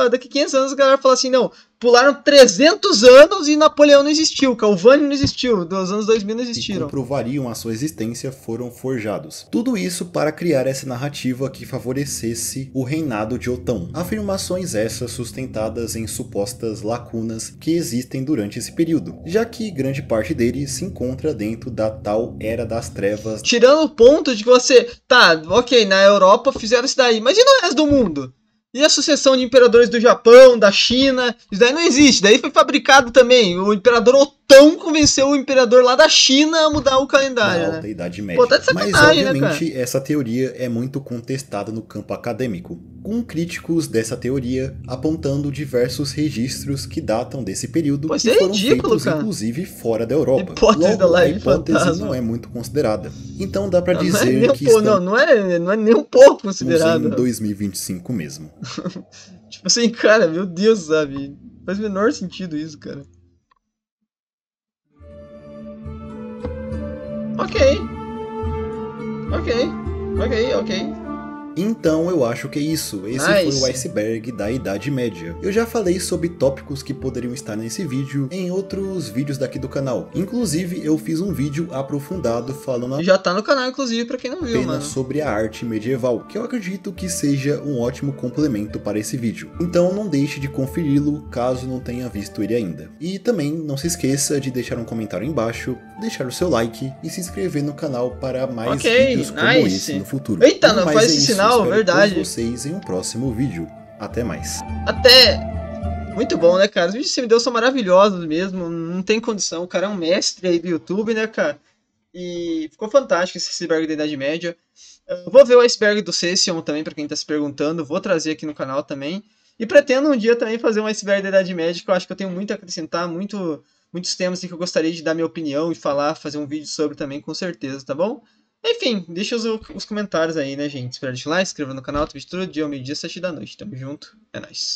Daqui 500 anos a galera fala assim, não, pularam 300 anos e Napoleão não existiu, Calvani não existiu, dos anos 2000 não existiram. E comprovariam a sua existência foram forjados. Tudo isso para criar essa narrativa que favorecesse o reinado de Otão. Afirmações essas sustentadas em supostas lacunas que existem durante esse período, já que grande parte dele se encontra dentro da tal Era das Trevas. Tirando o ponto de que você, tá, ok, na Europa fizeram isso daí, mas e no resto do mundo? E a sucessão de imperadores do Japão, da China? Isso daí não existe. Daí foi fabricado também. O imperador Otão convenceu o imperador lá da China a mudar o calendário. Na Alta Idade Média. Pô, tá de sacanagem, mas, obviamente, né, cara? essa teoria é muito contestada no campo acadêmico, com críticos dessa teoria apontando diversos registros que datam desse período e foram feitos, cara, inclusive, fora da Europa. Logo, a hipótese não é muito considerada. Então dá pra dizer que não é nem um pouco considerado. Em 2025 mesmo. Tipo assim, cara, meu Deus, sabe? Faz o menor sentido isso, cara. Ok. Então eu acho que é isso. Esse foi o iceberg da Idade Média. Eu já falei sobre tópicos que poderiam estar nesse vídeo em outros vídeos daqui do canal. Inclusive eu fiz um vídeo aprofundado falando... Já tá no canal, inclusive, pra quem não viu, mano. Sobre a arte medieval, que eu acredito que seja um ótimo complemento para esse vídeo. Então não deixe de conferi-lo caso não tenha visto ele ainda. E também não se esqueça de deixar um comentário aí embaixo, deixar o seu like e se inscrever no canal para mais vídeos como esse no futuro. Eita, não faz esse sinal. Verdade. Todos vocês em um próximo vídeo. Até mais. Muito bom, né, cara? Os vídeos que você me deu são maravilhosos mesmo. Não tem condição. O cara é um mestre aí do YouTube, né, cara? E ficou fantástico esse iceberg da Idade Média. Eu vou ver o iceberg do Session também, pra quem tá se perguntando. Vou trazer aqui no canal também. E pretendo um dia também fazer um iceberg da Idade Média, que eu acho que eu tenho muito a acrescentar, muitos temas que eu gostaria de dar minha opinião e fazer um vídeo sobre também, com certeza, tá bom? Enfim, deixa os comentários aí, né, gente? Espero deixar o like, se inscreva no canal, vídeo todo dia, ao meio-dia, 7 da noite. Tamo junto, é nóis.